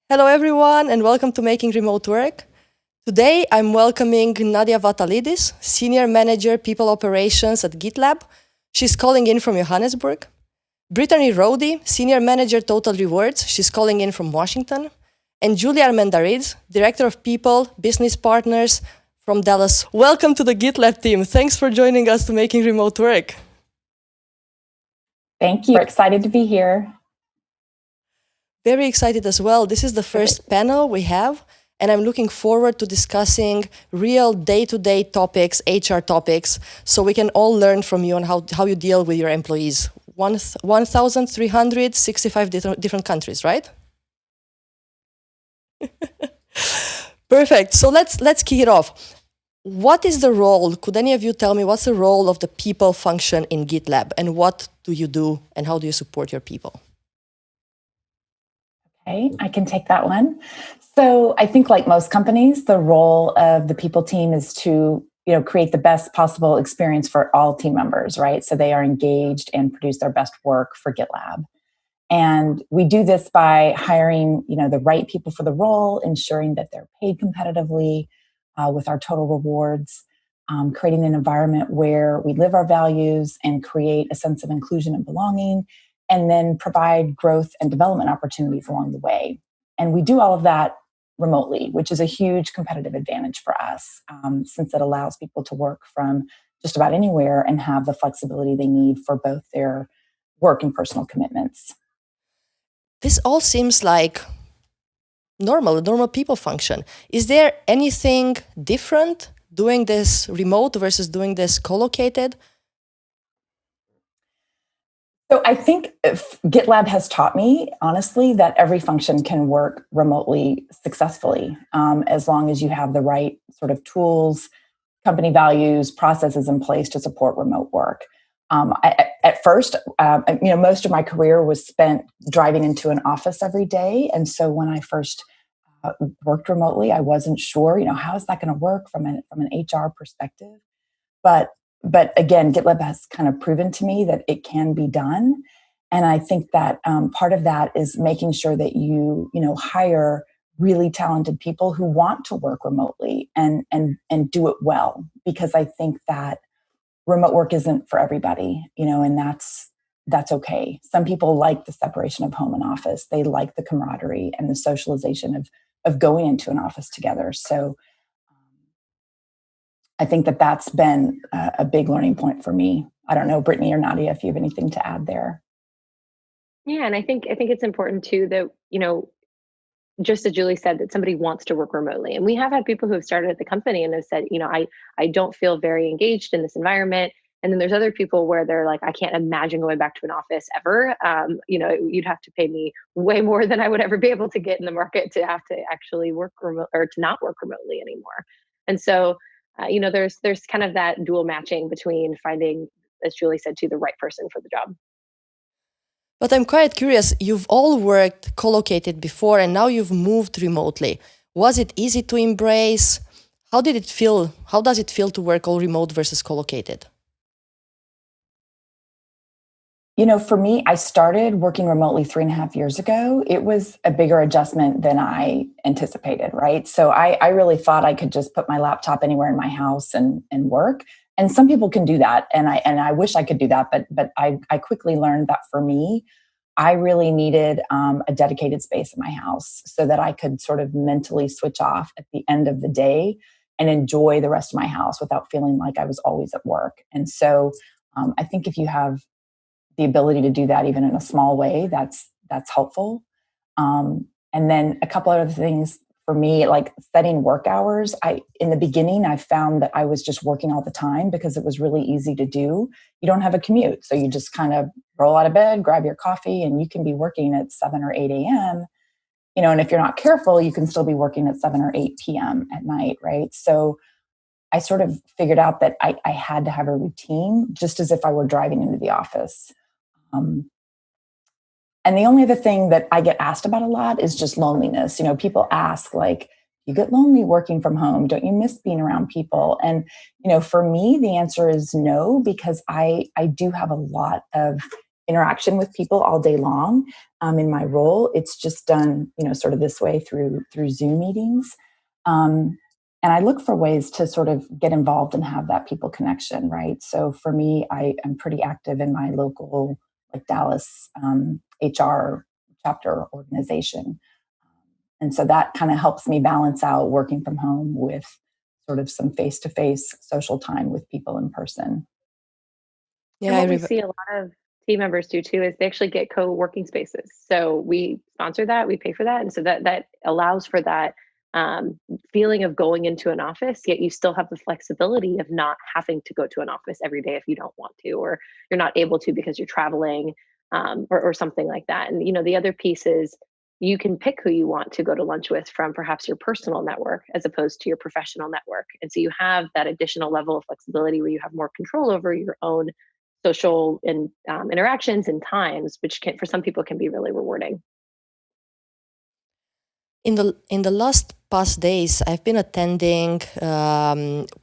Hello, everyone, and welcome to Making Remote Work. Today, I'm welcoming Nadia Vatalidis, Senior Manager, People Operations at GitLab. She's calling in from Johannesburg. Brittany Rohde, Senior Manager, Total Rewards. She's calling in from Washington. And Julia Armendariz, Director of People, Business Partners from Dallas. Welcome to the GitLab team. Thanks for joining us to Making Remote Work. Thank you. We're excited to be here. Very excited as well. This is the first panel we have, and I'm looking forward to discussing real day-to-day topics, HR topics, so we can all learn from you on how you deal with your employees. 1,365 different countries, right? Perfect. So let's kick it off. What is the role? Could any of you tell me what's the role of the people function in GitLab, and what do you do, and how do you support your people? Okay, I can take that one. So I think, like most companies, the role of the people team is to create the best possible experience for all team members, right? So they are engaged and produce their best work for GitLab. And we do this by hiring the right people for the role, ensuring that they're paid competitively with our total rewards, creating an environment where we live our values and create a sense of inclusion and belonging, and then provide growth and development opportunities along the way. And we do all of that remotely, which is a huge competitive advantage for us, since it allows people to work from just about anywhere and have the flexibility they need for both their work and personal commitments. This all seems like a normal people function. Is there anything different doing this remote versus doing this co-located? So I think GitLab has taught me, honestly, that every function can work remotely successfully, as long as you have the right sort of tools, company values, processes in place to support remote work. At first, most of my career was spent driving into an office every day. And so when I first worked remotely, I wasn't sure, how is that going to work from an HR perspective? But again, GitLab has kind of proven to me that it can be done. And I think that part of that is making sure that you hire really talented people who want to work remotely and do it well. Because I think that remote work isn't for everybody, and that's okay. Some people like the separation of home and office. They like the camaraderie and the socialization of going into an office together. So I think that that's been a big learning point for me. I don't know, Brittany or Nadia, if you have anything to add there. Yeah, and I think it's important too that, just as Julie said, that somebody wants to work remotely. And we have had people who have started at the company and have said, I don't feel very engaged in this environment. And then there's other people where they're like, I can't imagine going back to an office ever. You'd have to pay me way more than I would ever be able to get in the market to have to actually work remote or to not work remotely anymore. And so, there's kind of that dual matching between finding, as Julie said, the right person for the job. But I'm quite curious, you've all worked co-located before and now you've moved remotely. Was it easy to embrace? How did it feel? How does it feel to work all remote versus co-located? For me, I started working remotely 3.5 years ago. It was a bigger adjustment than I anticipated, right? So I really thought I could just put my laptop anywhere in my house and work. And some people can do that. And I wish I could do that. But I quickly learned that for me, I really needed a dedicated space in my house so that I could sort of mentally switch off at the end of the day and enjoy the rest of my house without feeling like I was always at work. And so I think if you have the ability to do that even in a small way, that's helpful. And then a couple other things for me, like setting work hours. In the beginning, I found that I was just working all the time because it was really easy to do. You don't have a commute. So you just kind of roll out of bed, grab your coffee, and you can be working at 7 or 8 a.m. And if you're not careful, you can still be working at 7 or 8 p.m. at night, right? So I sort of figured out that I had to have a routine, just as if I were driving into the office. And the only other thing that I get asked about a lot is just loneliness. People ask, like, you get lonely working from home? Don't you miss being around people? And, for me, the answer is no, because I do have a lot of interaction with people all day long in my role. It's just done, sort of this way through Zoom meetings. And I look for ways to sort of get involved and have that people connection, right? So for me, I am pretty active in my local, like Dallas HR chapter organization. And so that kind of helps me balance out working from home with sort of some face-to-face social time with people in person. Yeah, And what we see a lot of team members do too is they actually get co-working spaces. So we sponsor that, we pay for that, and so that allows for that feeling of going into an office, yet you still have the flexibility of not having to go to an office every day if you don't want to, or you're not able to because you're traveling, or something like that. And the other piece is you can pick who you want to go to lunch with from perhaps your personal network as opposed to your professional network. And so you have that additional level of flexibility where you have more control over your own social and interactions and times, which can, for some people, can be really rewarding. In the last past days, I've been attending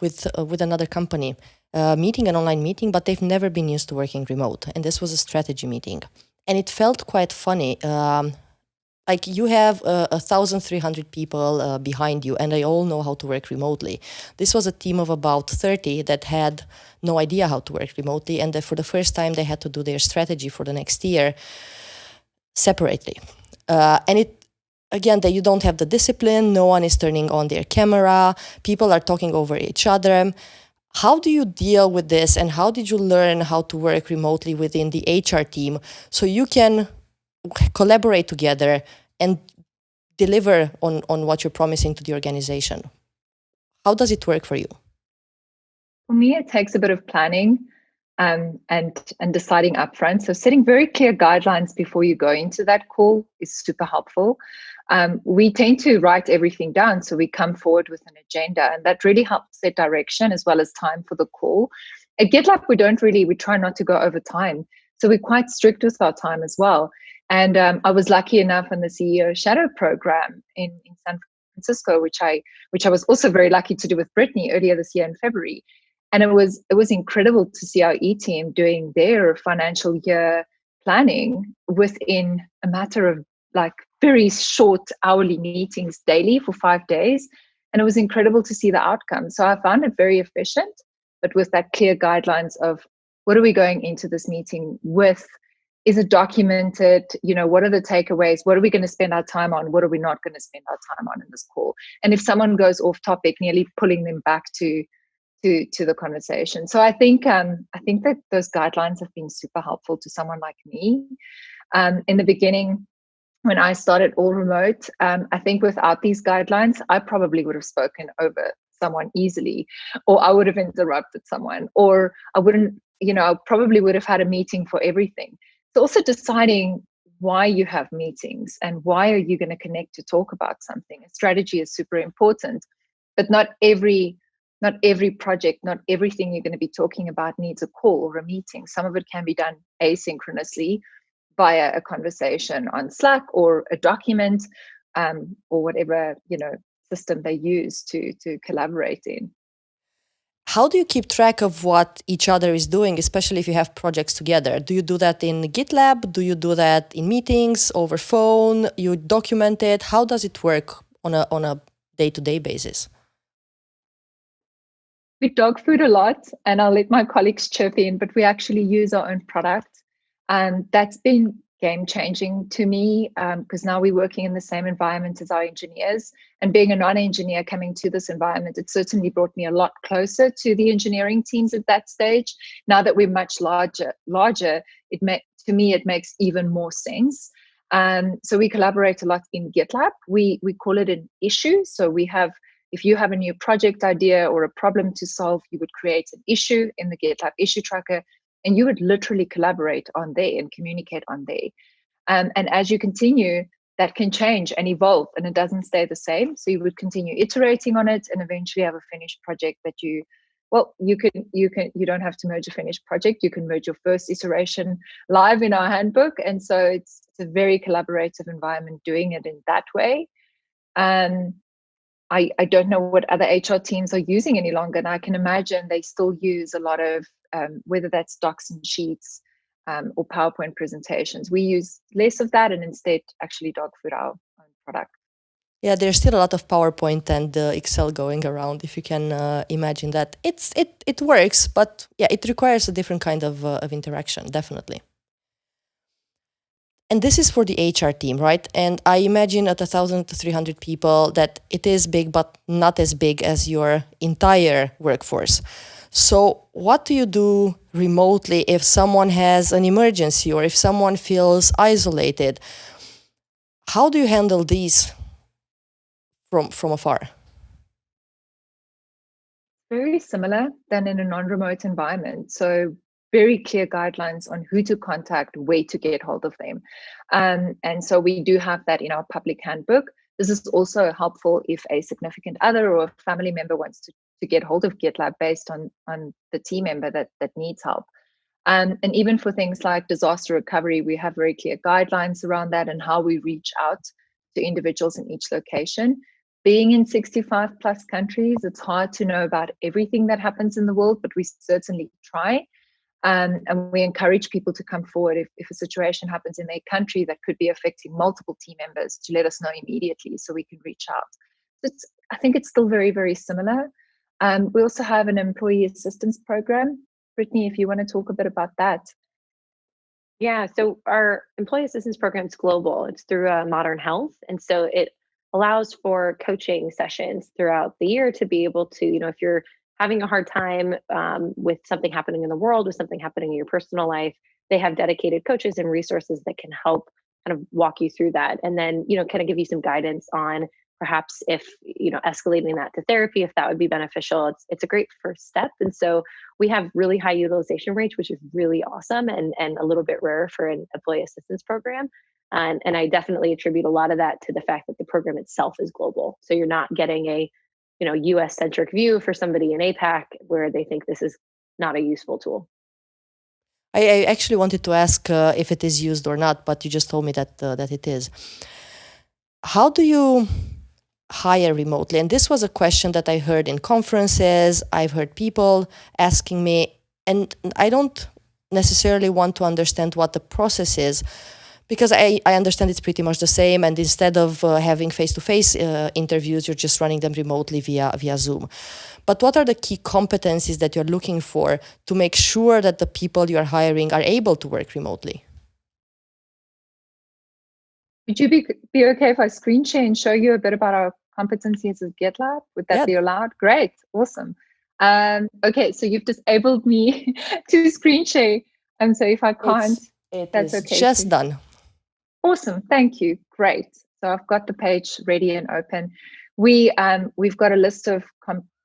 with another company meeting, an online meeting, but they've never been used to working remote, and this was a strategy meeting, and it felt quite funny. Like you have 1,300 people behind you, and they all know how to work remotely. This was a team of about 30 that had no idea how to work remotely, and for the first time, they had to do their strategy for the next year separately. And again, that you don't have the discipline, no one is turning on their camera, people are talking over each other. How do you deal with this, and how did you learn how to work remotely within the HR team so you can collaborate together and deliver on what you're promising to the organization? How does it work for you? For me, it takes a bit of planning and deciding upfront. So setting very clear guidelines before you go into that call is super helpful. We tend to write everything down, so we come forward with an agenda, and that really helps set direction as well as time for the call. At GitLab, we try not to go over time. So we're quite strict with our time as well. And I was lucky enough in the CEO Shadow program in San Francisco, which I was also very lucky to do with Brittany earlier this year in February. And it was incredible to see our E-team doing their financial year planning within a matter of like very short hourly meetings daily for 5 days. And it was incredible to see the outcome. So I found it very efficient, but with that clear guidelines of what are we going into this meeting with? Is it documented? What are the takeaways? What are we going to spend our time on? What are we not going to spend our time on in this call? And if someone goes off topic, nearly pulling them back to the conversation. So I think that those guidelines have been super helpful to someone like me. In the beginning, when I started all remote, I think without these guidelines, I probably would have spoken over someone easily, or I would have interrupted someone, or I wouldn't, I probably would have had a meeting for everything. So also deciding why you have meetings and why are you going to connect to talk about something. Strategy is super important, but not every project, not everything you're going to be talking about needs a call or a meeting. Some of it can be done asynchronously via a conversation on Slack or a document, or whatever system they use to collaborate in. How do you keep track of what each other is doing, especially if you have projects together? Do you do that in GitLab? Do you do that in meetings, over phone? You document it? How does it work on a day-to-day basis? We dog food a lot, and I'll let my colleagues chirp in, but we actually use our own product. And that's been game-changing to me, because now we're working in the same environment as our engineers. And being a non-engineer coming to this environment, it certainly brought me a lot closer to the engineering teams at that stage. Now that we're much larger, to me, it makes even more sense. So we collaborate a lot in GitLab. We call it an issue. So if you have a new project idea or a problem to solve, you would create an issue in the GitLab issue tracker, and you would literally collaborate on there and communicate on there. And as you continue, that can change and evolve, and it doesn't stay the same. So you would continue iterating on it and eventually have a finished project that you don't have to merge a finished project. You can merge your first iteration live in our handbook. And so it's a very collaborative environment doing it in that way. I don't know what other HR teams are using any longer, and I can imagine they still use a lot of, whether that's docs and sheets, or PowerPoint presentations. We use less of that and instead actually dog food our own product. Yeah, there's still a lot of PowerPoint and Excel going around. If you can imagine that, it works, but yeah, it requires a different kind of interaction, definitely. And this is for the HR team, right? And I imagine at 1,300 people that it is big, but not as big as your entire workforce. So what do you do remotely if someone has an emergency or if someone feels isolated? How do you handle these from afar? Very similar than in a non-remote environment. So very clear guidelines on who to contact, where to get hold of them. And so we do have that in our public handbook. This is also helpful if a significant other or a family member wants to get hold of GitLab based on the team member that needs help. And even for things like disaster recovery, we have very clear guidelines around that and how we reach out to individuals in each location. Being in 65 plus countries, it's hard to know about everything that happens in the world, but we certainly try. And we encourage people to come forward if a situation happens in their country that could be affecting multiple team members, to let us know immediately so we can reach out. I think it's still very, very similar. We also have an employee assistance program. Brittany, if you want to talk a bit about that. Yeah, so our employee assistance program is global. It's through Modern Health. And so it allows for coaching sessions throughout the year to be able to, if you're having a hard time with something happening in the world, with something happening in your personal life, they have dedicated coaches and resources that can help kind of walk you through that. And then, kind of give you some guidance on perhaps if, escalating that to therapy, if that would be beneficial. It's a great first step. And so we have really high utilization rates, which is really awesome and a little bit rare for an employee assistance program. And I definitely attribute a lot of that to the fact that the program itself is global. So you're not getting a, US centric view for somebody in APAC where they think this is not a useful tool. I actually wanted to ask if it is used or not, but you just told me that it is. How do you hire remotely? And this was a question that I heard in conferences. I've heard people asking me, and I don't necessarily want to understand what the process is, because I understand it's pretty much the same. And instead of having face-to-face interviews, you're just running them remotely via Zoom. But what are the key competencies that you're looking for to make sure that the people you're hiring are able to work remotely? Would you be okay if I screen share and show you a bit about our competencies at GitLab? Would that be allowed? Great, awesome. Okay, so you've disabled me to screen share. So if I can't, that's okay. Just done. Awesome, thank you. Great. So I've got the page ready and open. We've got a list of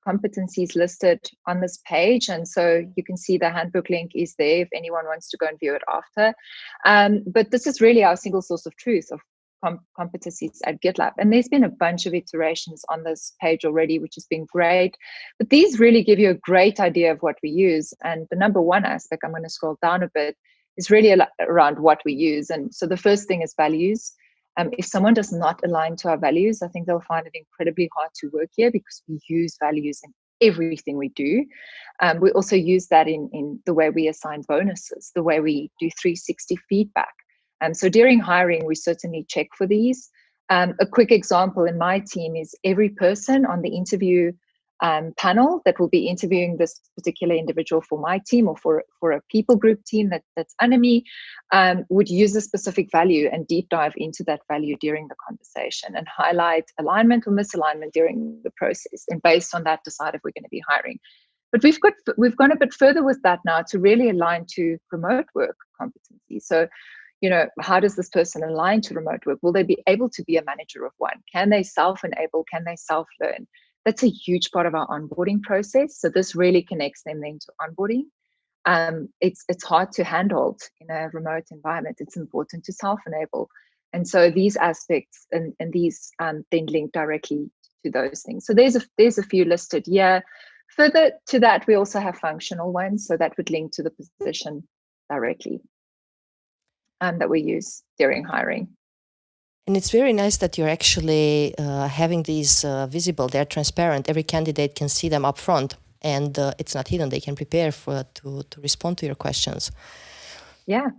competencies listed on this page, and so you can see the handbook link is there if anyone wants to go and view it after. But this is really our single source of truth of competencies at GitLab, and there's been a bunch of iterations on this page already, which has been great. But these really give you a great idea of what we use. And the number one aspect, I'm going to scroll down a bit, is really around what we use. And so the first thing is values. If someone does not align to our values, I think they'll find it incredibly hard to work here, because we use values in everything we do. We also use that in the way we assign bonuses, the way we do 360 feedback. So during hiring, we certainly check for these. A quick example in my team is every person on the interview panel that will be interviewing this particular individual for my team or for a people group team that's under me would use a specific value and deep dive into that value during the conversation and highlight alignment or misalignment during the process, and based on that decide if we're going to be hiring. But we've gone a bit further with that now to really align to remote work competency. So how does this person align to remote work? Will they be able to be a manager of one? Can they self-enable? Can they self-learn? That's a huge part of our onboarding process. So this really connects them then to onboarding. It's hard to handle in a remote environment. It's important to self-enable. And so these aspects and these then link directly to those things. So there's a few listed here. Further to that, we also have functional ones. So that would link to the position directly that we use during hiring. And it's very nice that you're actually having these visible. They're transparent. Every candidate can see them up front, and it's not hidden. They can prepare to respond to your questions. Yeah.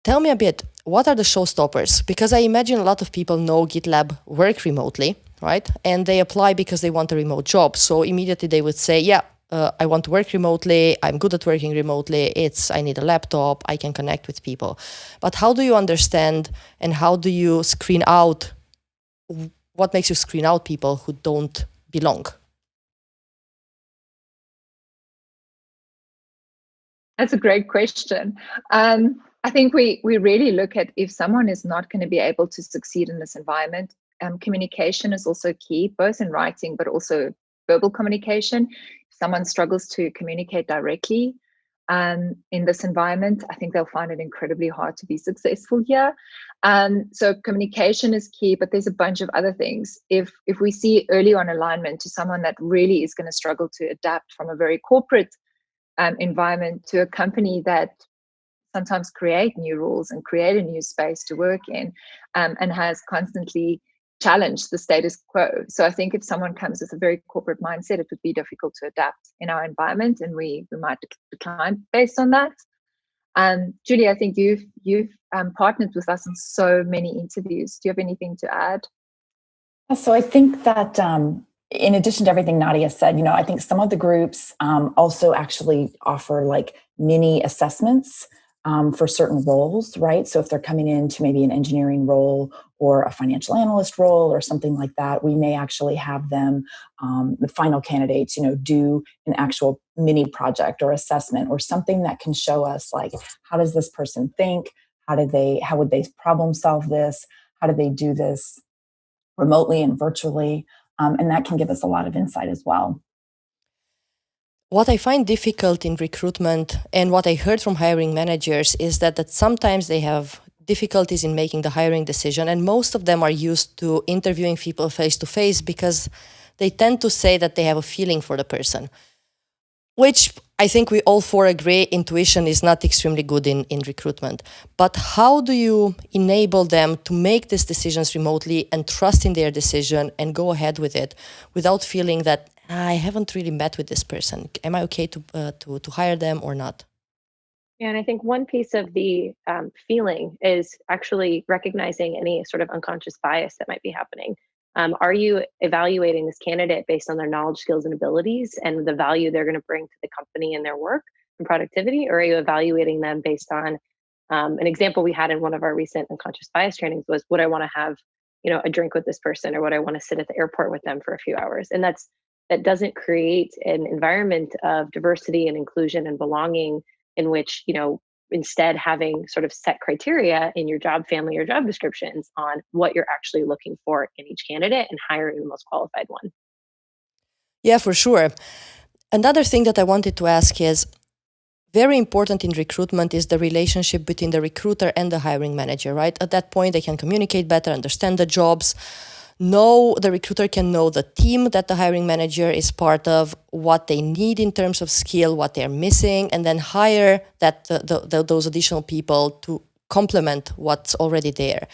Tell me a bit, what are the showstoppers? Because I imagine a lot of people know GitLab work remotely, right? And they apply because they want a remote job. So immediately they would say, yeah, I want to work remotely. I'm good at working remotely. I need a laptop. I can connect with people. But how do you understand and how do you screen out? What makes you screen out people who don't belong? That's a great question. I think we really look at if someone is not going to be able to succeed in this environment. Communication is also key, both in writing but also verbal communication. If someone struggles to communicate directly in this environment, I think they'll find it incredibly hard to be successful here. So communication is key, but there's a bunch of other things. If we see early on alignment to someone that really is going to struggle to adapt from a very corporate environment to a company that sometimes create new rules and create a new space to work in, and has constantly challenged the status quo. So I think if someone comes with a very corporate mindset, it would be difficult to adapt in our environment, and we might decline based on that. Julie, I think you've partnered with us in so many interviews. Do you have anything to add? So I think that in addition to everything Nadia said, I think some of the groups also actually offer like mini assessments for certain roles, right? So if they're coming into maybe an engineering role or a financial analyst role or something like that, we may actually have them, the final candidates, do an actual mini project or assessment or something that can show us like, how does this person think? How would they problem solve this? How do they do this remotely and virtually? And that can give us a lot of insight as well. What I find difficult in recruitment and what I heard from hiring managers is that sometimes they have difficulties in making the hiring decision. And most of them are used to interviewing people face to face because they tend to say that they have a feeling for the person, which I think we all four agree intuition is not extremely good in recruitment. But how do you enable them to make these decisions remotely and trust in their decision and go ahead with it without feeling that I haven't really met with this person? Am I okay to hire them or not? Yeah, and I think one piece of the feeling is actually recognizing any sort of unconscious bias that might be happening. Are you evaluating this candidate based on their knowledge, skills, and abilities and the value they're going to bring to the company and their work and productivity? Or are you evaluating them based on an example we had in one of our recent unconscious bias trainings was, would I want to have, a drink with this person, or would I want to sit at the airport with them for a few hours? And that doesn't create an environment of diversity and inclusion and belonging in which, instead having sort of set criteria in your job family or job descriptions on what you're actually looking for in each candidate and hiring the most qualified one. Yeah, for sure. Another thing that I wanted to ask is, very important in recruitment is the relationship between the recruiter and the hiring manager, right? At that point, they can communicate better, understand the jobs. The recruiter can know the team that the hiring manager is part of, what they need in terms of skill, what they're missing, and then hire those additional people to complement what's already there.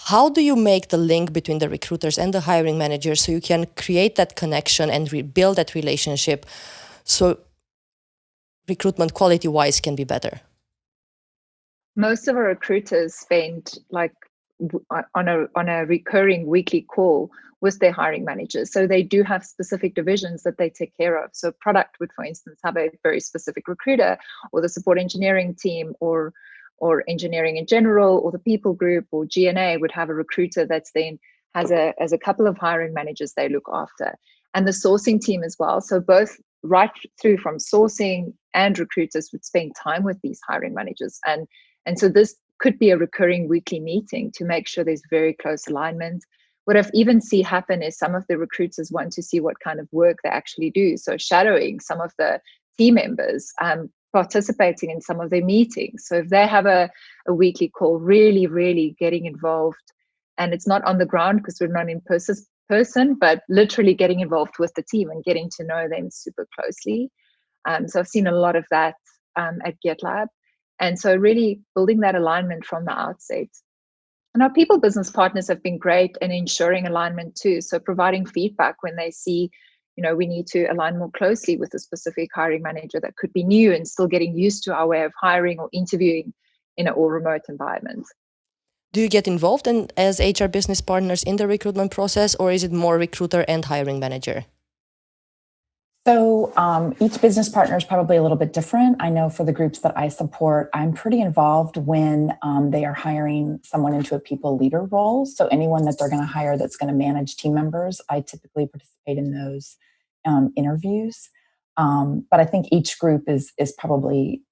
How do you make the link between the recruiters and the hiring managers so you can create that connection and rebuild that relationship so recruitment quality-wise can be better? Most of our recruiters spend on a recurring weekly call with their hiring managers. So they do have specific divisions that they take care of. So product would, for instance, have a very specific recruiter, or the support engineering team, or engineering in general, or the people group, or G&A would have a recruiter that's then has a couple of hiring managers they look after. And the sourcing team as well. So both right through from sourcing and recruiters would spend time with these hiring managers. And so this could be a recurring weekly meeting to make sure there's very close alignment. What I've even seen happen is some of the recruiters want to see what kind of work they actually do. So shadowing some of the team members, participating in some of their meetings. So if they have a weekly call, really, really getting involved. And it's not on the ground because we're not in person, but literally getting involved with the team and getting to know them super closely. So I've seen a lot of that at GitLab. And so really building that alignment from the outset. And our people business partners have been great in ensuring alignment too. So providing feedback when they see, we need to align more closely with a specific hiring manager that could be new and still getting used to our way of hiring or interviewing in an all remote environment. Do you get involved as HR business partners in the recruitment process, or is it more recruiter and hiring manager? So each business partner is probably a little bit different. I know for the groups that I support, I'm pretty involved when they are hiring someone into a people leader role. So anyone that they're going to hire that's going to manage team members, I typically participate in those interviews. But I think each group is probably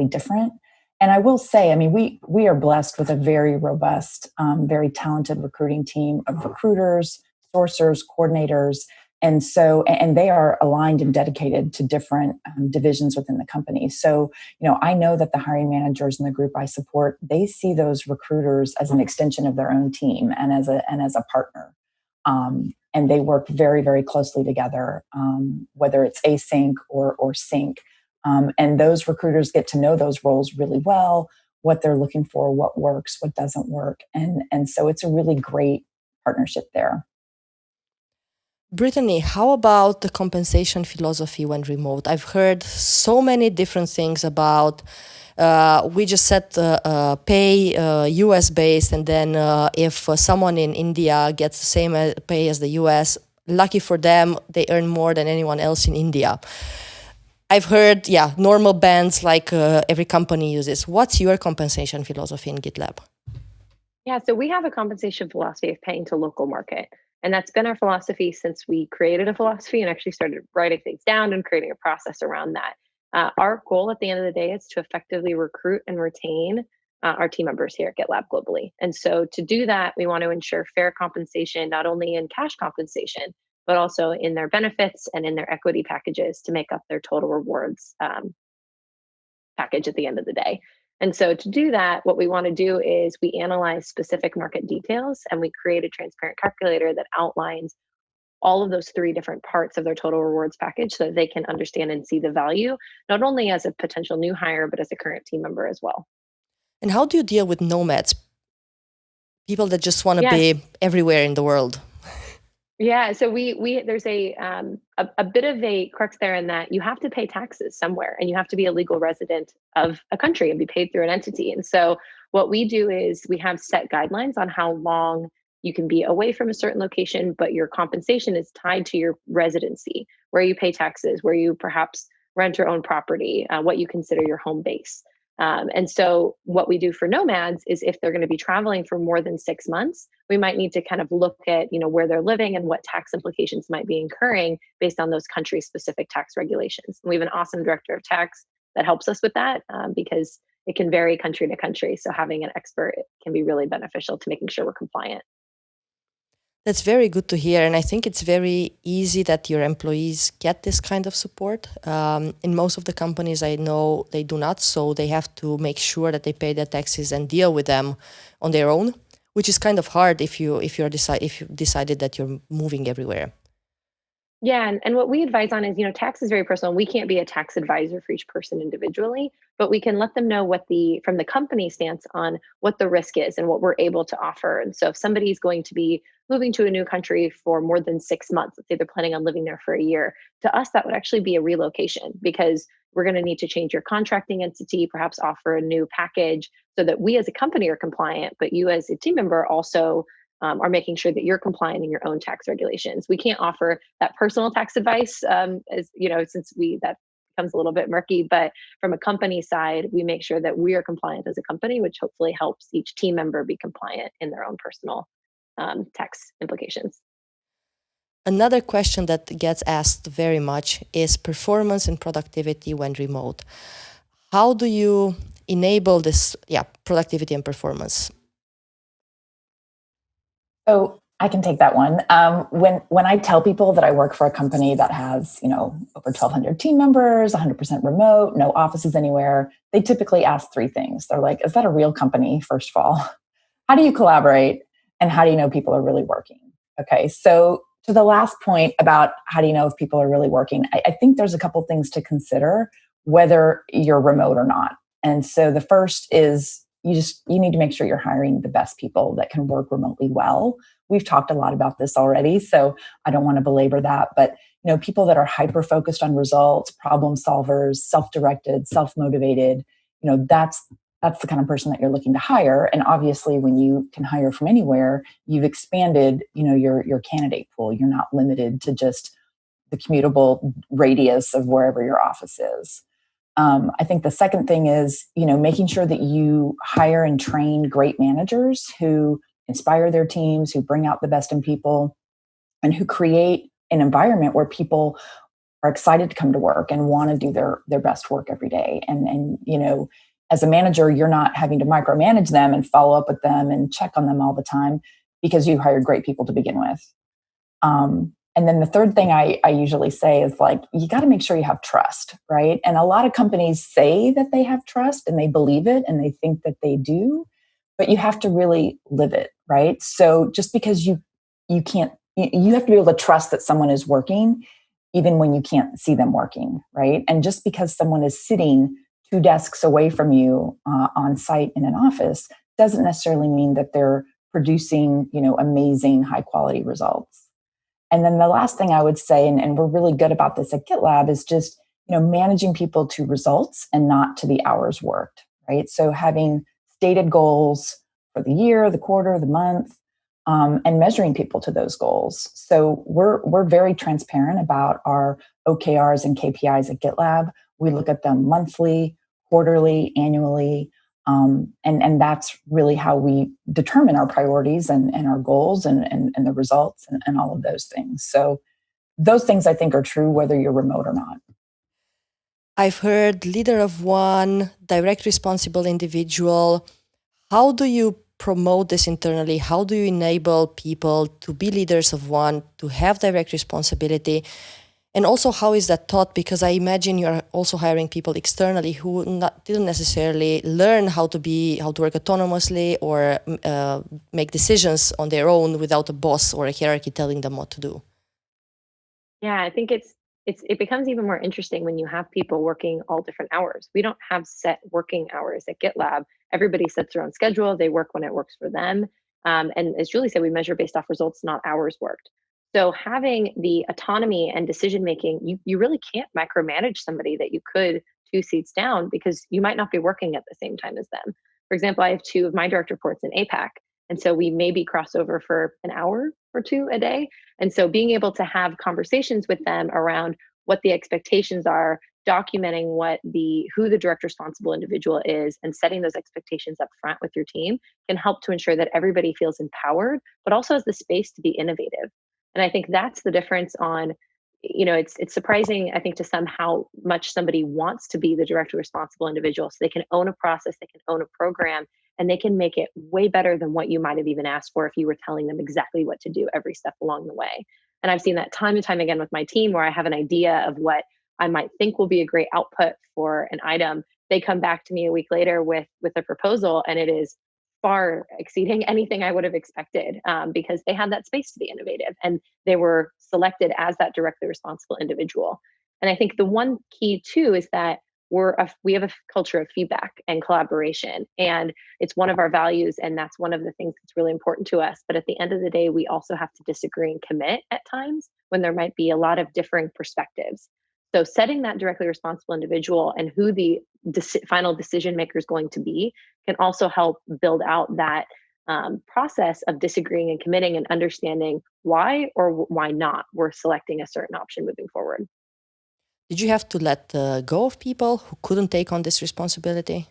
different. And I will say, I mean, we are blessed with a very robust, very talented recruiting team of recruiters, sourcers, coordinators. And they are aligned and dedicated to different divisions within the company. So, I know that the hiring managers in the group I support, they see those recruiters as an extension of their own team and as a partner. And they work very, very closely together, whether it's async or sync. And those recruiters get to know those roles really well, what they're looking for, what works, what doesn't work. And so it's a really great partnership there. Brittany, how about the compensation philosophy when remote? I've heard so many different things about we just set pay US based, and then if someone in India gets the same pay as the US, lucky for them, they earn more than anyone else in India. I've heard, normal bands like every company uses. What's your compensation philosophy in GitLab? Yeah, so we have a compensation philosophy of paying to local market. And that's been our philosophy since we created a philosophy and actually started writing things down and creating a process around that. Our goal at the end of the day is to effectively recruit and retain our team members here at GitLab globally. And so to do that, we want to ensure fair compensation, not only in cash compensation, but also in their benefits and in their equity packages to make up their total rewards package at the end of the day. And so to do that, what we want to do is we analyze specific market details and we create a transparent calculator that outlines all of those three different parts of their total rewards package so that they can understand and see the value, not only as a potential new hire, but as a current team member as well. And how do you deal with nomads? People that just want to be everywhere in the world. Yeah, so we there's a bit of a crux there in that you have to pay taxes somewhere and you have to be a legal resident of a country and be paid through an entity. And so what we do is we have set guidelines on how long you can be away from a certain location, but your compensation is tied to your residency, where you pay taxes, where you perhaps rent your own property, what you consider your home base. And so what we do for nomads is if they're going to be traveling for more than 6 months, we might need to kind of look at, where they're living and what tax implications might be incurring based on those country specific tax regulations. And we have an awesome director of tax that helps us with that because it can vary country to country. So having an expert can be really beneficial to making sure we're compliant. That's very good to hear. And I think it's very easy that your employees get this kind of support. In most of the companies I know, they do not. So they have to make sure that they pay their taxes and deal with them on their own, which is kind of hard if you decided that you're moving everywhere. Yeah, and what we advise on is, tax is very personal. We can't be a tax advisor for each person individually, but we can let them know from the company stance on what the risk is and what we're able to offer. And so if somebody's going to be moving to a new country for more than 6 months, let's say they're planning on living there for a year, to us, that would actually be a relocation because we're going to need to change your contracting entity, perhaps offer a new package so that we as a company are compliant, but you as a team member also are making sure that you're compliant in your own tax regulations. We can't offer that personal tax advice, as since that becomes a little bit murky. But from a company side, we make sure that we are compliant as a company, which hopefully helps each team member be compliant in their own personal tax implications. Another question that gets asked very much is performance and productivity when remote. How do you enable this, productivity and performance? So I can take that one. When I tell people that I work for a company that has, over 1,200 team members, 100% remote, no offices anywhere, they typically ask 3 things. They're like, is that a real company, first of all? How do you collaborate? And how do you know people are really working? Okay, so to the last point about how do you know if people are really working, I think there's a couple things to consider whether you're remote or not. And so the first is you need to make sure you're hiring the best people that can work remotely well. We've talked a lot about this already, so I don't want to belabor that. But people that are hyper focused on results, problem solvers, self-directed, self-motivated, that's the kind of person that you're looking to hire. And obviously, when you can hire from anywhere, you've expanded, your candidate pool. You're not limited to just the commutable radius of wherever your office is. I think the second thing is, making sure that you hire and train great managers who inspire their teams, who bring out the best in people, and who create an environment where people are excited to come to work and want to do their best work every day. And as a manager, you're not having to micromanage them and follow up with them and check on them all the time because you hired great people to begin with. And then the third thing I usually say is you got to make sure you have trust, right? And a lot of companies say that they have trust and they believe it and they think that they do, but you have to really live it, right? So just because you can't, you have to be able to trust that someone is working even when you can't see them working, right? And just because someone is sitting 2 desks away from you on site in an office doesn't necessarily mean that they're producing, amazing high quality results. And then the last thing I would say, and we're really good about this at GitLab, is just, managing people to results and not to the hours worked, right? So having stated goals for the year, the quarter, the month, and measuring people to those goals. So we're very transparent about our OKRs and KPIs at GitLab. We look at them monthly, quarterly, annually, and that's really how we determine our priorities and our goals and the results and all of those things. So those things I think are true whether you're remote or not. I've heard leader of one, direct responsible individual. How do you promote this internally? How do you enable people to be leaders of one, to have direct responsibility? And also, how is that taught? Because I imagine you're also hiring people externally who didn't necessarily learn how to work autonomously or make decisions on their own without a boss or a hierarchy telling them what to do. Yeah, I think it becomes even more interesting when you have people working all different hours. We don't have set working hours at GitLab. Everybody sets their own schedule. They work when it works for them. And as Julie said, we measure based off results, not hours worked. So having the autonomy and decision making, you really can't micromanage somebody that you could 2 seats down because you might not be working at the same time as them. For example, I have 2 of my direct reports in APAC. And so we maybe cross over for an hour or 2 a day. And so being able to have conversations with them around what the expectations are, documenting who the direct responsible individual is, and setting those expectations up front with your team can help to ensure that everybody feels empowered, but also has the space to be innovative. And I think that's the difference on, it's surprising, I think, to some how much somebody wants to be the directly responsible individual so they can own a process, they can own a program, and they can make it way better than what you might have even asked for if you were telling them exactly what to do every step along the way. And I've seen that time and time again with my team where I have an idea of what I might think will be a great output for an item. They come back to me a week later with a proposal, and it is far exceeding anything I would have expected because they had that space to be innovative and they were selected as that directly responsible individual. And I think the one key too is that we have a culture of feedback and collaboration, and it's one of our values, and that's one of the things that's really important to us. But at the end of the day, we also have to disagree and commit at times when there might be a lot of differing perspectives. So setting that directly responsible individual and who the final decision maker is going to be can also help build out that process of disagreeing and committing and understanding why or why not we're selecting a certain option moving forward. Did you have to let go of people who couldn't take on this responsibility?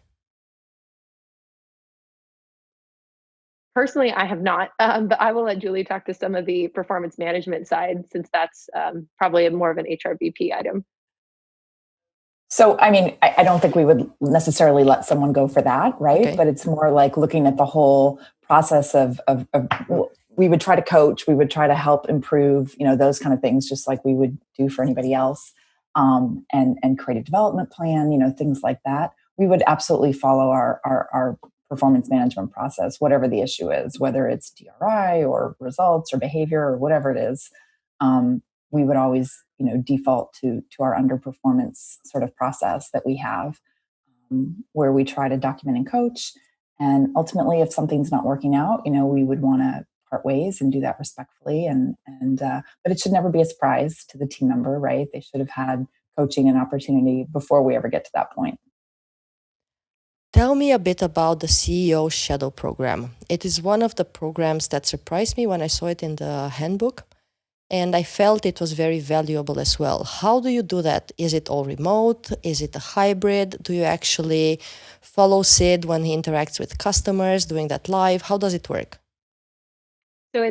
Personally, I have not, but I will let Julie talk to some of the performance management side since that's probably more of an HRBP item. So, I mean, I don't think we would necessarily let someone go for that, right? Okay. But it's more like looking at the whole process of we would try to coach, we would try to help improve, those kind of things, just like we would do for anybody else. And create a development plan, things like that. We would absolutely follow our performance management process, whatever the issue is, whether it's DRI or results or behavior or whatever it is. We would always, default to our underperformance sort of process that we have, where we try to document and coach. And ultimately, if something's not working out, we would want to part ways and do that respectfully. But it should never be a surprise to the team member, right? They should have had coaching and opportunity before we ever get to that point. Tell me a bit about the CEO Shadow Program. It is one of the programs that surprised me when I saw it in the handbook, and I felt it was very valuable as well. How do you do that? Is it all remote? Is it a hybrid? Do you actually follow Sid when he interacts with customers, doing that live? How does it work? So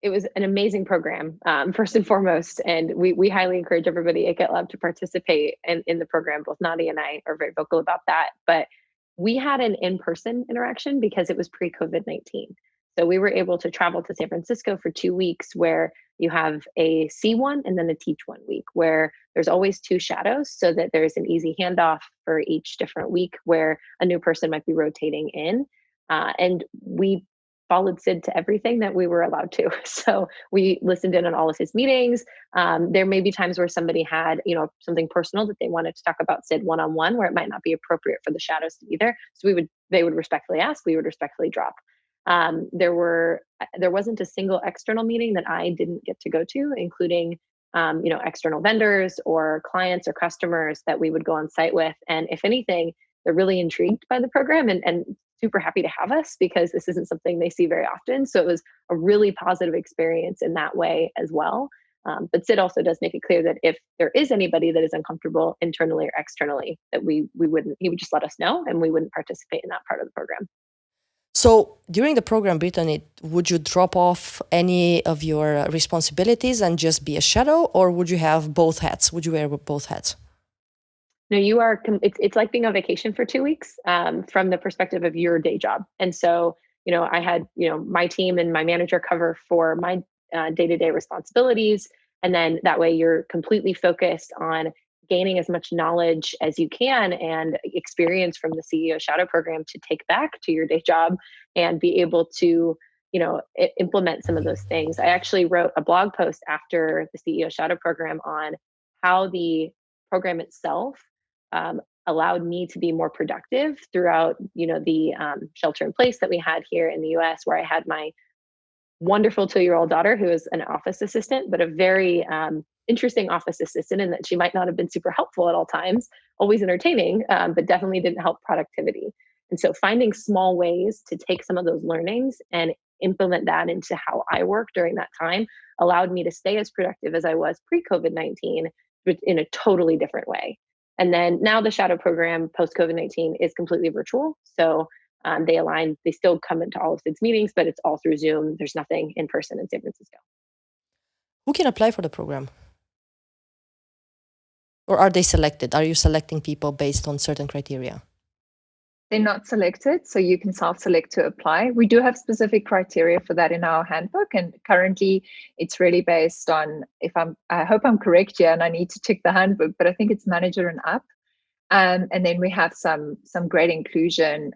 it was an amazing program, first and foremost, and we highly encourage everybody at GitLab to participate in the program. Both Nadia and I are very vocal about that. But we had an in-person interaction because it was pre-COVID-19. So we were able to travel to San Francisco for 2 weeks, where you have a C1 and then a Teach 1 week, where there's always 2 shadows, so that there's an easy handoff for each different week where a new person might be rotating in. And we followed Sid to everything that we were allowed to. So we listened in on all of his meetings. There may be times where somebody had, something personal that they wanted to talk about Sid one-on-one, where it might not be appropriate for the shadows to be there. So they would respectfully ask, we would respectfully drop. There wasn't a single external meeting that I didn't get to go to, including external vendors or clients or customers that we would go on site with. And if anything, they're really intrigued by the program and super happy to have us, because this isn't something they see very often. So it was a really positive experience in that way as well. But Sid also does make it clear that if there is anybody that is uncomfortable internally or externally, that he would just let us know, and we wouldn't participate in that part of the program. So during the program, Brittany, would you drop off any of your responsibilities and just be a shadow, or would you have both hats? Would you wear both hats? No, you are. It's like being on vacation for 2 weeks from the perspective of your day job. And so, I had, my team and my manager cover for my day-to-day responsibilities. And then that way you're completely focused on gaining as much knowledge as you can and experience from the CEO Shadow Program to take back to your day job and be able to, implement some of those things. I actually wrote a blog post after the CEO Shadow Program on how the program itself allowed me to be more productive throughout, the shelter in place that we had here in the US, where I had my wonderful 2-year-old daughter, who is an office assistant, but a very interesting office assistant, in that she might not have been super helpful at all times, always entertaining, but definitely didn't help productivity. And so finding small ways to take some of those learnings and implement that into how I work during that time allowed me to stay as productive as I was pre-COVID-19, but in a totally different way. And then now the Shadow Program post-COVID-19 is completely virtual. So they still come into all of Sid's meetings, but it's all through Zoom. There's nothing in person in San Francisco. Who can apply for the program? Or are they selected? Are you selecting people based on certain criteria? They're not selected, so you can self-select to apply. We do have specific criteria for that in our handbook, and currently it's really based on, I hope I'm correct here, and I need to check the handbook, but I think it's manager and up. And then we have some great inclusion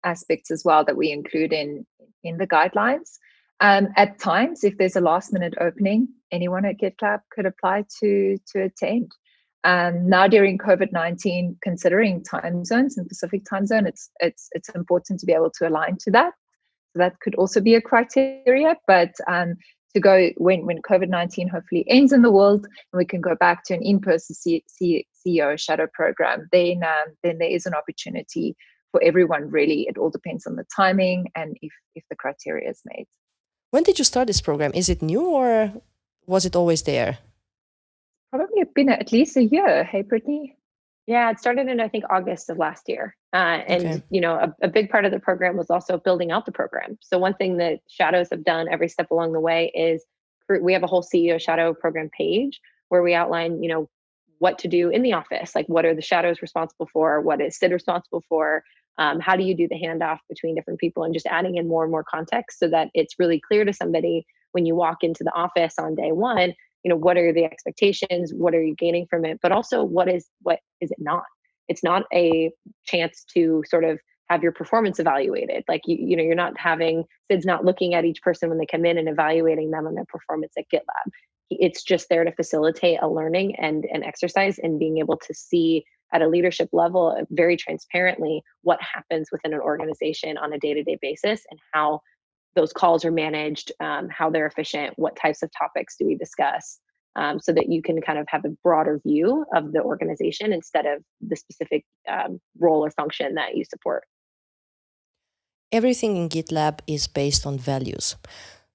aspects as well that we include in the guidelines. At times, if there's a last minute opening, anyone at GitLab could apply to attend. Now during COVID-19, considering time zones and Pacific time zone, it's important to be able to align to that. So that could also be a criteria, but to go when COVID-19 hopefully ends in the world and we can go back to an in-person CEO Shadow Program, then there is an opportunity for everyone. Really, it all depends on the timing and if the criteria is made. When did you start this program? Is it new or was it always there? Probably been at least a year. Hey, Brittany? Yeah, it started in, I think, August of last year. And, a big part of the program was also building out the program. So one thing that Shadows have done every step along the way is we have a whole CEO Shadow Program page where we outline, what to do in the office. Like, what are the shadows responsible for? What is Sid responsible for? How do you do the handoff between different people? And just adding in more and more context so that it's really clear to somebody when you walk into the office on day one, what are the expectations? What are you gaining from it? But also what is it not? It's not a chance to sort of have your performance evaluated. Like, Sid's not looking at each person when they come in and evaluating them on their performance at GitLab. It's just there to facilitate a learning and an exercise and being able to see at a leadership level very transparently what happens within an organization on a day-to-day basis and how those calls are managed, how they're efficient, what types of topics do we discuss, so that you can kind of have a broader view of the organization instead of the specific role or function that you support. Everything in GitLab is based on values.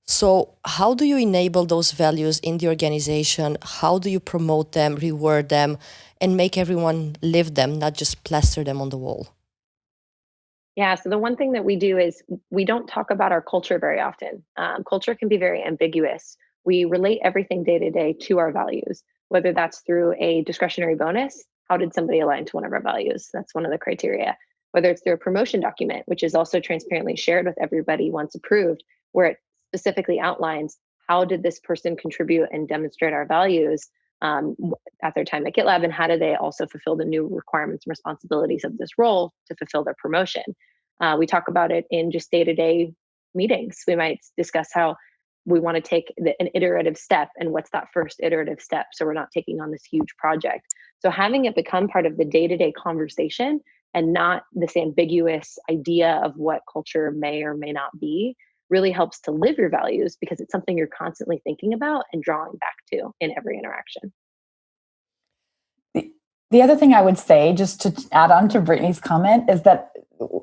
So how do you enable those values in the organization? How do you promote them, reward them, and make everyone live them, not just plaster them on the wall? Yeah, so the one thing that we do is we don't talk about our culture very often. Culture can be very ambiguous. We relate everything day to day to our values, whether that's through a discretionary bonus. How did somebody align to one of our values? That's one of the criteria. Whether it's through a promotion document, which is also transparently shared with everybody once approved, where it specifically outlines how did this person contribute and demonstrate our values at their time at GitLab, and how do they also fulfill the new requirements and responsibilities of this role to fulfill their promotion. We talk about it in just day-to-day meetings. We might discuss how we want to take an iterative step and what's that first iterative step, so we're not taking on this huge project. So having it become part of the day-to-day conversation and not this ambiguous idea of what culture may or may not be really helps to live your values, because it's something you're constantly thinking about and drawing back to in every interaction. The other thing I would say, just to add on to Brittany's comment, is that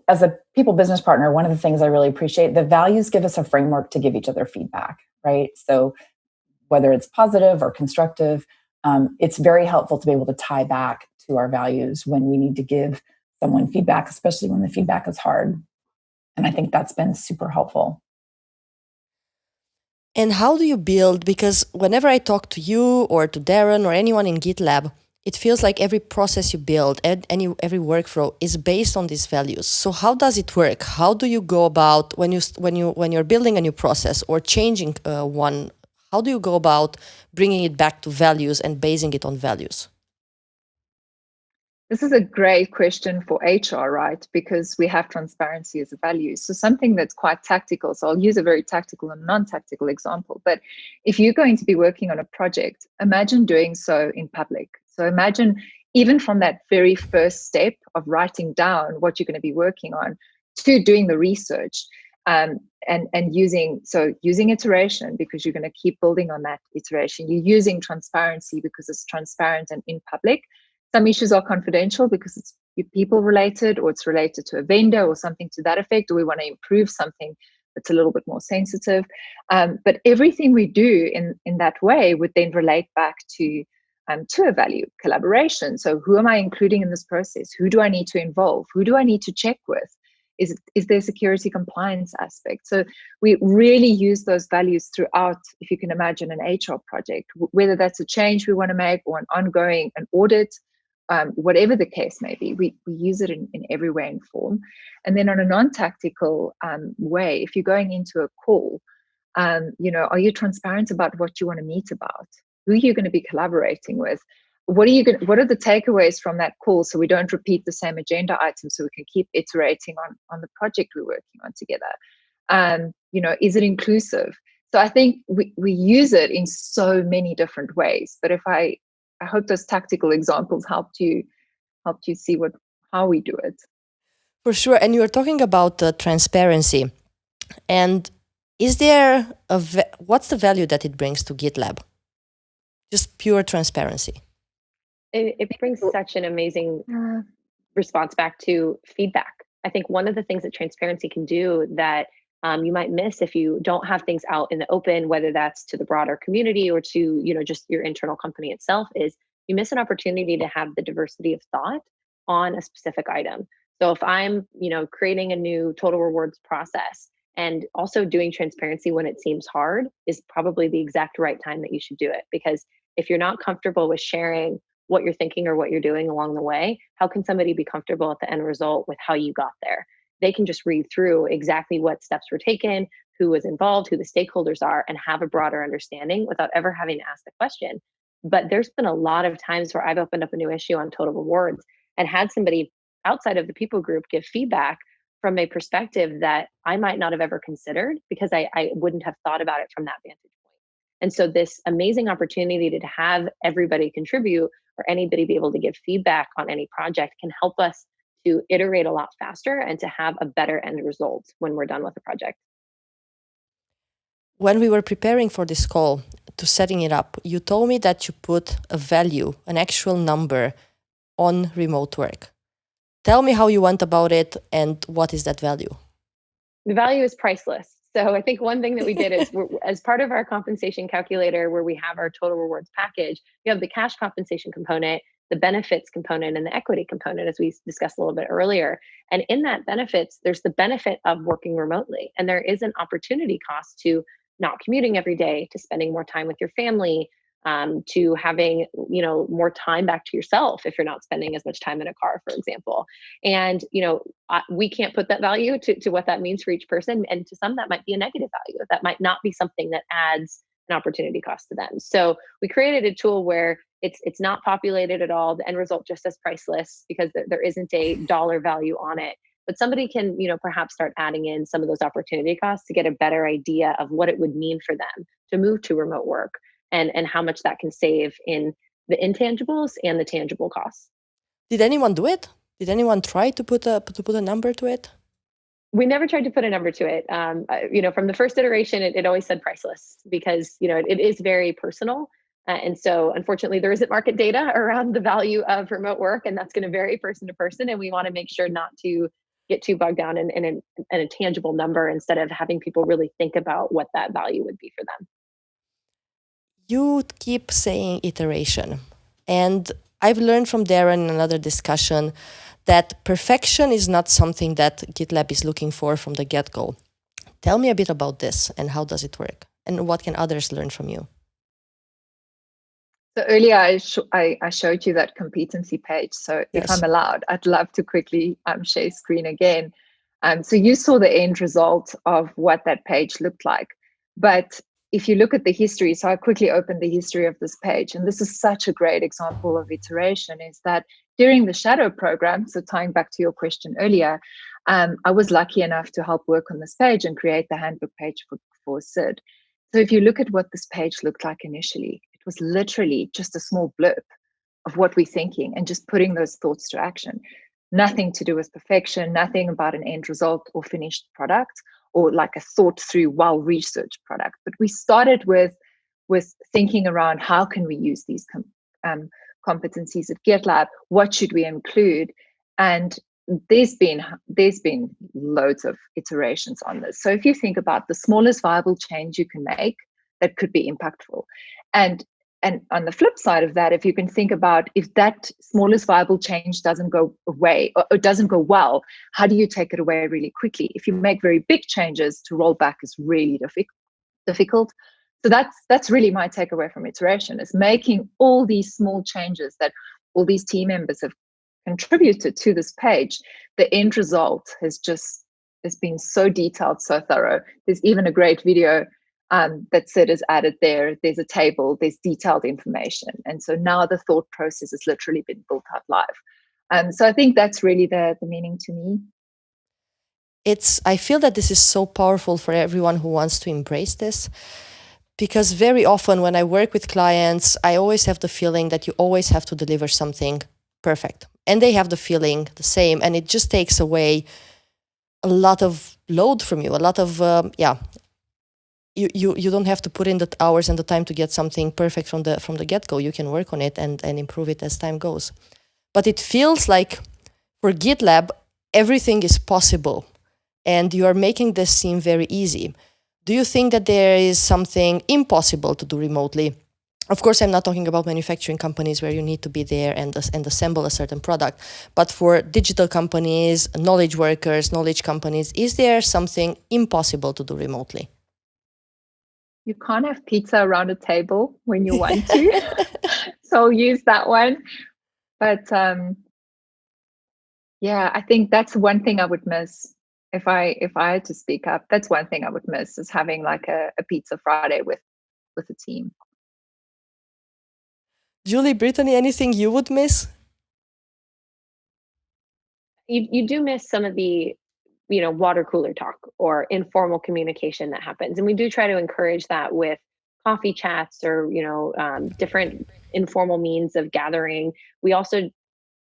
as a people business partner, one of the things I really appreciate, the values give us a framework to give each other feedback, right? So whether it's positive or constructive, it's very helpful to be able to tie back to our values when we need to give someone feedback, especially when the feedback is hard. And I think that's been super helpful. And how do you build? Because whenever I talk to you or to Darren or anyone in GitLab, it feels like every process you build, every workflow is based on these values. So how does it work? How do you go about when you're building a new process or changing one? How do you go about bringing it back to values and basing it on values? This is a great question for HR, right? Because we have transparency as a value. So something that's quite tactical. So I'll use a very tactical and non-tactical example. But if you're going to be working on a project, imagine doing so in public. So imagine even from that very first step of writing down what you're going to be working on to doing the research, and using iteration, because you're going to keep building on that iteration. You're using transparency because it's transparent and in public. Some issues are confidential because it's people related, or it's related to a vendor or something to that effect, or we want to improve something that's a little bit more sensitive. But everything we do in that way would then relate back to a value: collaboration. So who am I including in this process? Who do I need to involve? Who do I need to check with? Is there security compliance aspect? So we really use those values throughout, if you can imagine, an HR project, whether that's a change we want to make or an audit, whatever the case may be, we use it in every way and form. And then on a non-tactical way, if you're going into a call, are you transparent about what you want to meet about? Who you're going to be collaborating with? What are the takeaways from that call, so we don't repeat the same agenda items, so we can keep iterating on the project we're working on together? Is it inclusive? So I think we use it in so many different ways. But I hope those tactical examples helped you see how we do it. For sure. And you were talking about transparency. And is there what's the value that it brings to GitLab? Just pure transparency. It brings such an amazing response back to feedback. I think one of the things that transparency can do that you might miss if you don't have things out in the open, whether that's to the broader community or to just your internal company itself, is you miss an opportunity to have the diversity of thought on a specific item. So if I'm creating a new total rewards process and also doing transparency when it seems hard is probably the exact right time that you should do it. Because if you're not comfortable with sharing what you're thinking or what you're doing along the way, how can somebody be comfortable at the end result with how you got there? They can just read through exactly what steps were taken, who was involved, who the stakeholders are, and have a broader understanding without ever having to ask the question. But there's been a lot of times where I've opened up a new issue on total rewards and had somebody outside of the people group give feedback from a perspective that I might not have ever considered, because I wouldn't have thought about it from that vantage point. And so this amazing opportunity to have everybody contribute or anybody be able to give feedback on any project can help us to iterate a lot faster and to have a better end result when we're done with the project. When we were preparing for this call, to setting it up, you told me that you put a value, an actual number on remote work. Tell me how you went about it and what is that value? The value is priceless. So I think one thing that we did is as part of our compensation calculator, where we have our total rewards package, you have the cash compensation component, the benefits component, and the equity component, as we discussed a little bit earlier. And in that benefits, there's the benefit of working remotely. And there is an opportunity cost to not commuting every day, to spending more time with your family, to having more time back to yourself if you're not spending as much time in a car, for example. And we can't put that value to what that means for each person, and to some that might be a negative value. That might not be something that adds an opportunity cost to them. So we created a tool where it's not populated at all. The end result just says priceless, because there isn't a dollar value on it. But somebody can perhaps start adding in some of those opportunity costs to get a better idea of what it would mean for them to move to remote work, and how much that can save in the intangibles and the tangible costs. Did anyone do it? Did anyone try to put a number to it? We never tried to put a number to it. From the first iteration, it always said priceless, because it is very personal. And so unfortunately, there isn't market data around the value of remote work, and that's going to vary person to person. And we want to make sure not to get too bogged down in a tangible number, instead of having people really think about what that value would be for them. You keep saying iteration. And I've learned from Darren in another discussion that perfection is not something that GitLab is looking for from the get-go. Tell me a bit about this, and how does it work? And what can others learn from you? So earlier I showed you that competency page. So Yes. If I'm allowed, I'd love to quickly share screen again. So you saw the end result of what that page looked like. But if you look at the history, so I quickly opened the history of this page, and this is such a great example of iteration, is that during the shadow program, so tying back to your question earlier, I was lucky enough to help work on this page and create the handbook page for Sid. So if you look at what this page looked like initially, it was literally just a small blurb of what we're thinking and just putting those thoughts to action. Nothing to do with perfection, nothing about an end result or finished product, or like a thought through, well-researched product. But we started with thinking around, how can we use these competencies at GitLab? What should we include? And there's been loads of iterations on this. So if you think about the smallest viable change you can make that could be impactful, and on the flip side of that, if you can think about, if that smallest viable change doesn't go away or doesn't go well, how do you take it away really quickly? If you make very big changes, to roll back is really difficult. So that's really my takeaway from iteration, is making all these small changes that all these team members have contributed to this page. The end result has been so detailed, so thorough. There's even a great video that Sid has added there. There's a table, there's detailed information. And so now the thought process has literally been built out live. So I think that's really the meaning to me. I feel that this is so powerful for everyone who wants to embrace this, because very often when I work with clients, I always have the feeling that you always have to deliver something perfect. And they have the feeling the same, and it just takes away a lot of load from you, a lot of, You don't have to put in the hours and the time to get something perfect from the get-go. You can work on it and improve it as time goes. But it feels like for GitLab, everything is possible, and you are making this seem very easy. Do you think that there is something impossible to do remotely? Of course, I'm not talking about manufacturing companies where you need to be there and assemble a certain product. But for digital companies, knowledge workers, knowledge companies, is there something impossible to do remotely? You can't have pizza around a table when you want to. So I'll use that one. But I think that's one thing I would miss if I had to speak up. That's one thing I would miss, is having like a pizza Friday with the team. Julie, Brittany, anything you would miss? You do miss some of the water cooler talk or informal communication that happens. And we do try to encourage that with coffee chats or, different informal means of gathering. We also,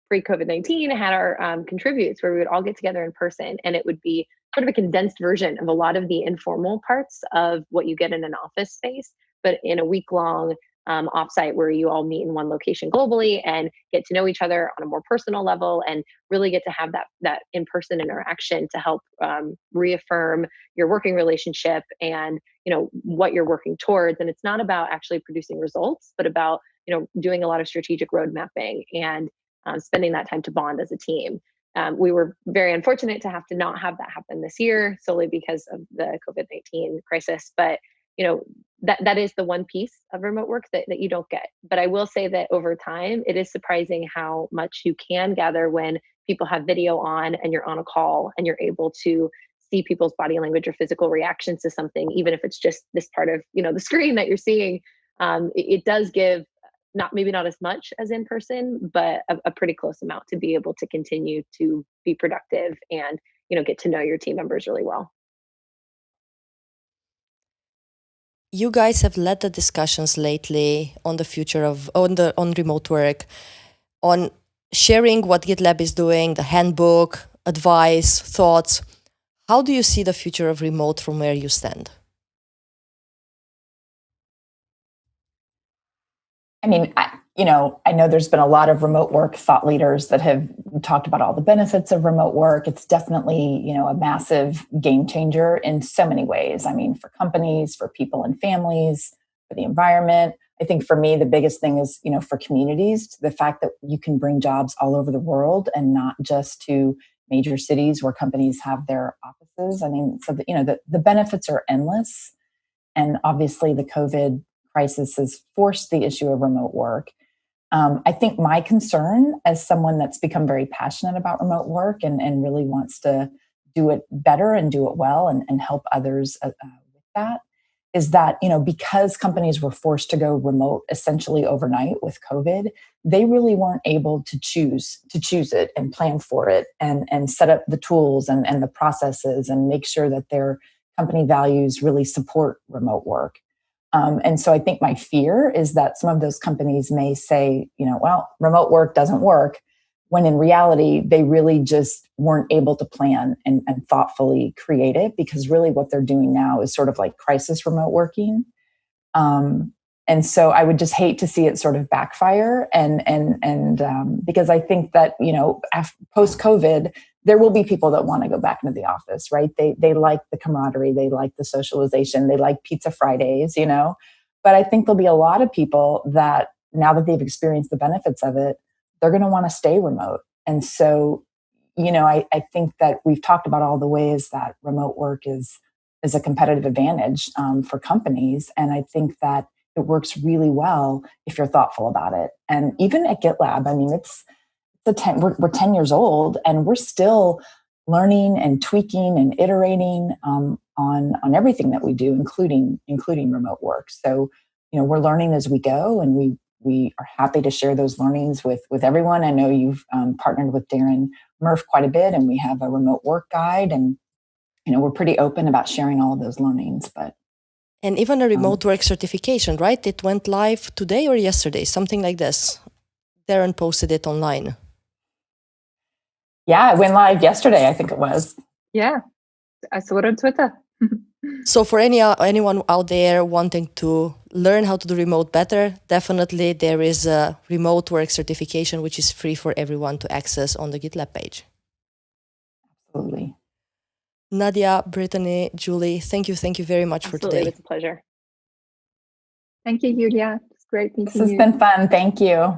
pre-COVID-19, had our contributes where we would all get together in person, and it would be sort of a condensed version of a lot of the informal parts of what you get in an office space, but in a week-long offsite where you all meet in one location globally and get to know each other on a more personal level and really get to have that in-person interaction to help reaffirm your working relationship and what you're working towards. And it's not about actually producing results, but about doing a lot of strategic road mapping and spending that time to bond as a team. We were very unfortunate to have to not have that happen this year solely because of the COVID-19 crisis, but that is the one piece of remote work that you don't get. But I will say that over time, it is surprising how much you can gather when people have video on and you're on a call and you're able to see people's body language or physical reactions to something, even if it's just this part of the screen that you're seeing. It does give maybe not as much as in person, but a pretty close amount to be able to continue to be productive and get to know your team members really well. You guys have led the discussions lately on the future of on remote work, on sharing what GitLab is doing, the handbook, advice, thoughts. How do you see the future of remote from where you stand? I mean, I know there's been a lot of remote work thought leaders that have talked about all the benefits of remote work. It's definitely, a massive game changer in so many ways. I mean, for companies, for people and families, for the environment. I think for me, the biggest thing is, for communities, the fact that you can bring jobs all over the world and not just to major cities where companies have their offices. I mean, so the benefits are endless. And obviously the COVID crisis has forced the issue of remote work. I think my concern as someone that's become very passionate about remote work and really wants to do it better and do it well and help others with that is that, because companies were forced to go remote essentially overnight with COVID, they really weren't able to choose it and plan for it and set up the tools and the processes and make sure that their company values really support remote work. And so I think my fear is that some of those companies may say, well, remote work doesn't work, when in reality, they really just weren't able to plan and thoughtfully create it, because really what they're doing now is sort of like crisis remote working. And so I would just hate to see it sort of backfire. And because I think that, post-COVID, there will be people that want to go back into the office, right? They like the camaraderie, they like the socialization, they like pizza Fridays, But I think there'll be a lot of people that now that they've experienced the benefits of it, they're going to want to stay remote. And so, I think that we've talked about all the ways that remote work is a competitive advantage for companies. And I think that it works really well if you're thoughtful about it. And even at GitLab, I mean, we're 10 years old and we're still learning and tweaking and iterating on everything that we do, including remote work. So, we're learning as we go, and we are happy to share those learnings with everyone. I know you've partnered with Darren Murph quite a bit, and we have a remote work guide, and we're pretty open about sharing all of those learnings. And even a remote work certification, right? It went live today or yesterday, something like this. Darren posted it online. Yeah, it went live yesterday, I think it was. Yeah, I saw it on Twitter. So for anyone out there wanting to learn how to do remote better, definitely there is a remote work certification which is free for everyone to access on the GitLab page. Absolutely. Nadia, Brittany, Julie, thank you very much for today. It was a pleasure. Thank you, Julia. It's great meeting you. This has been fun. Thank you.